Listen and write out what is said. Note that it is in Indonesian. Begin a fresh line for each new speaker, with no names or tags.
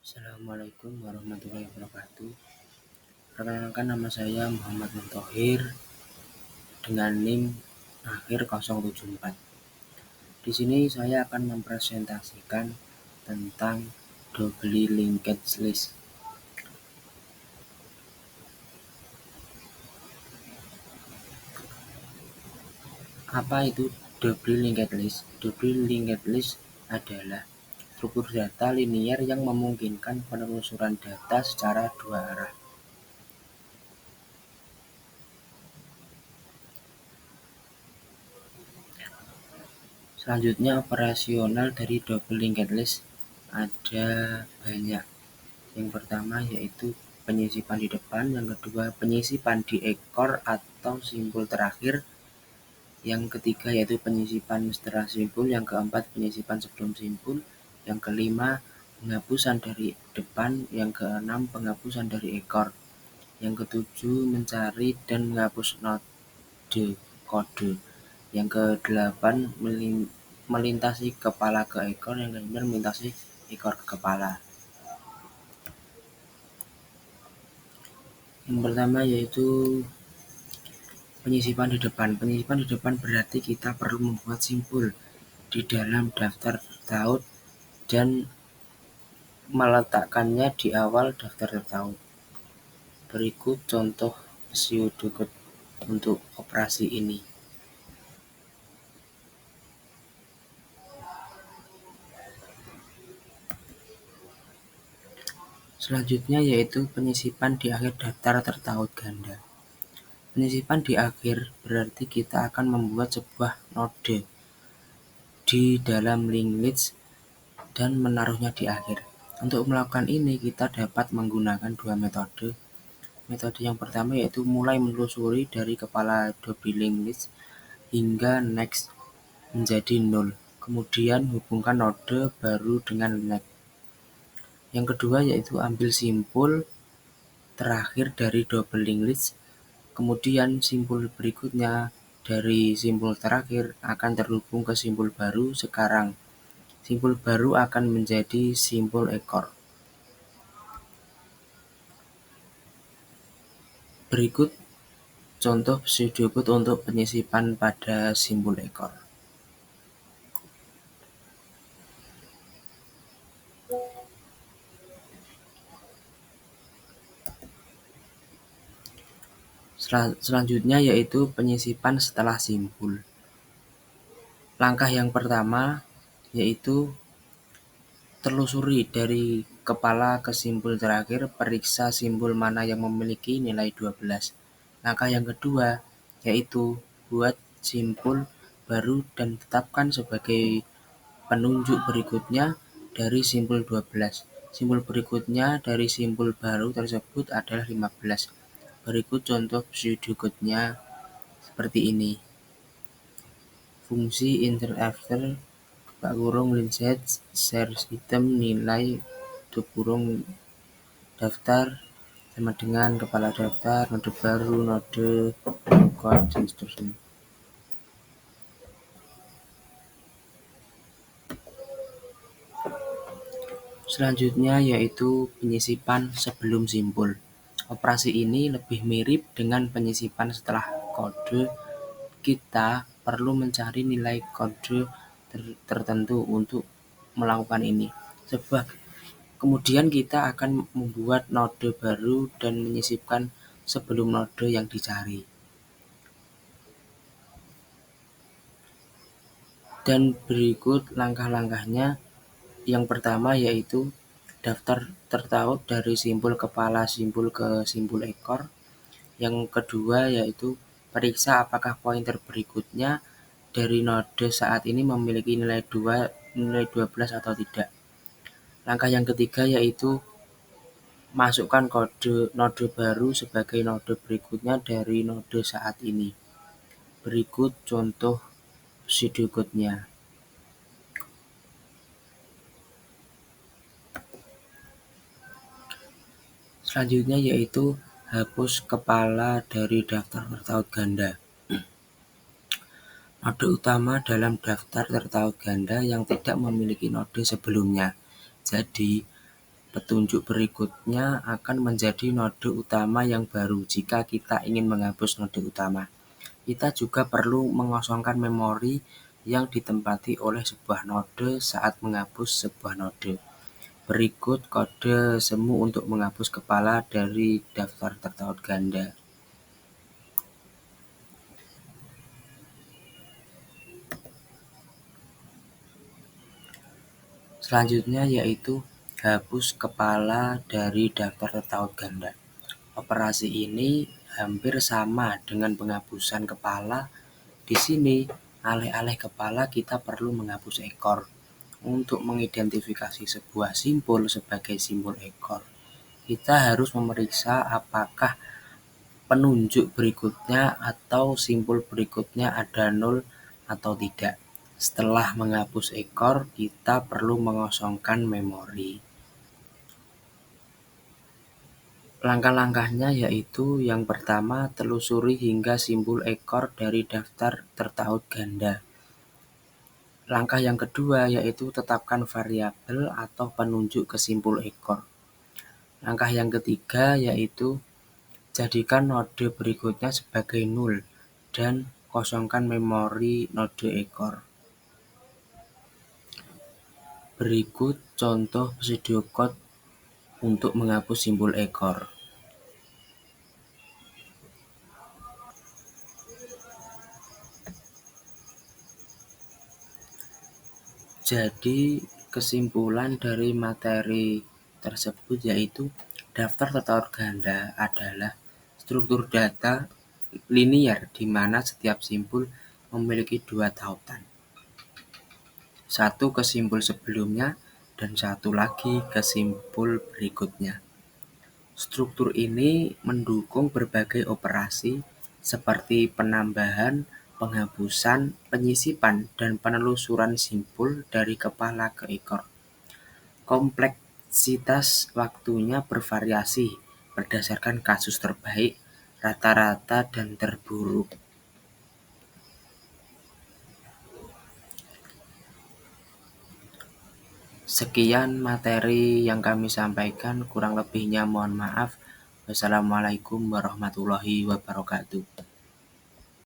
Assalamualaikum warahmatullahi wabarakatuh. Perkenalkan, nama saya Muhammad Muntohir dengan NIM akhir 074. Di sini saya akan mempresentasikan tentang doubly linked list. Apa itu doubly linked list? Doubly linked list adalah struktur data linier yang memungkinkan penelusuran data secara dua arah. Selanjutnya, operasional dari double linked list ada banyak. Yang pertama yaitu penyisipan di depan, yang kedua penyisipan di ekor atau simpul terakhir, yang ketiga yaitu penyisipan setelah simpul, yang keempat penyisipan sebelum simpul, yang kelima penghapusan dari depan, yang keenam penghapusan dari ekor, yang ketujuh mencari dan menghapus node kode, yang kedelapan melintasi kepala ke ekor, yang kesembilan melintasi ekor ke kepala. Yang pertama yaitu penyisipan di depan. Penyisipan di depan berarti kita perlu membuat simpul di dalam daftar tertaut dan meletakkannya di awal daftar tertaut. Berikut contoh pseudocode untuk operasi ini. Selanjutnya yaitu penyisipan di akhir daftar tertaut ganda. Penyisipan di akhir berarti kita akan membuat sebuah node di dalam linked list dan menaruhnya di akhir. Untuk melakukan ini kita dapat menggunakan dua metode. Metode yang pertama yaitu mulai menelusuri dari kepala double linked list hingga next menjadi 0. Kemudian hubungkan node baru dengan next. Yang kedua yaitu ambil simpul terakhir dari double linked list. Kemudian simpul berikutnya dari simpul terakhir akan terhubung ke simpul baru sekarang. Simpul baru akan menjadi simpul ekor. Berikut contoh pseudocode untuk penyisipan pada simpul ekor. Selanjutnya yaitu penyisipan setelah simpul. Langkah yang pertama yaitu telusuri dari kepala ke simpul terakhir, periksa simpul mana yang memiliki nilai 12. Langkah yang kedua yaitu buat simpul baru dan tetapkan sebagai penunjuk berikutnya dari simpul 12. Simpul berikutnya dari simpul baru tersebut adalah 15. Berikut contoh pseudocode-nya seperti ini. Fungsi interafter (linset share item nilai daftar sama dengan kepala daftar, node baru, node record, dan seterusnya. Selanjutnya yaitu penyisipan sebelum simpul. Operasi ini lebih mirip dengan penyisipan setelah kode. Kita perlu mencari nilai kode tertentu untuk melakukan ini. Kemudian kita akan membuat node baru dan menyisipkan sebelum node yang dicari. Dan berikut langkah-langkahnya. Yang pertama yaitu daftar tertaut dari simpul kepala simpul ke simpul ekor. Yang kedua yaitu periksa apakah pointer berikutnya dari node saat ini memiliki nilai 12 atau tidak. Langkah yang ketiga yaitu masukkan kode node baru sebagai node berikutnya dari node saat ini. Berikut contoh pseudocode-nya. Selanjutnya yaitu hapus kepala dari daftar tertaut ganda. Node utama dalam daftar tertaut ganda yang tidak memiliki node sebelumnya. Jadi, Petunjuk berikutnya akan menjadi node utama yang baru. Jika kita ingin menghapus node utama, kita juga perlu mengosongkan memori yang ditempati oleh sebuah node saat menghapus sebuah node. Berikut kode semu untuk menghapus kepala dari daftar tertaut ganda. Selanjutnya yaitu hapus kepala dari daftar tertaut ganda. Operasi ini hampir sama dengan penghapusan kepala. Di sini, alih-alih kepala kita perlu menghapus ekor. Untuk mengidentifikasi sebuah simbol sebagai simbol ekor, kita harus memeriksa apakah penunjuk berikutnya atau simbol berikutnya ada 0 atau tidak. Setelah menghapus ekor, kita perlu mengosongkan memori. Langkah-langkahnya yaitu yang pertama, telusuri hingga simbol ekor dari daftar tertaut ganda. Langkah yang kedua yaitu tetapkan variabel atau penunjuk ke simbol ekor. Langkah yang ketiga yaitu jadikan node berikutnya sebagai 0 dan kosongkan memori node ekor. Berikut contoh pseudocode untuk menghapus simbol ekor. Jadi kesimpulan dari materi tersebut yaitu daftar tertaut ganda adalah struktur data linier di mana setiap simbol memiliki dua tautan. Satu ke simbol sebelumnya dan satu lagi ke simbol berikutnya. Struktur ini mendukung berbagai operasi seperti penambahan, penghapusan, penyisipan, dan penelusuran simbol dari kepala ke ekor. Kompleksitas waktunya bervariasi berdasarkan kasus terbaik, rata-rata, dan terburuk. Sekian materi yang kami sampaikan, kurang lebihnya mohon maaf. Wassalamualaikum warahmatullahi wabarakatuh.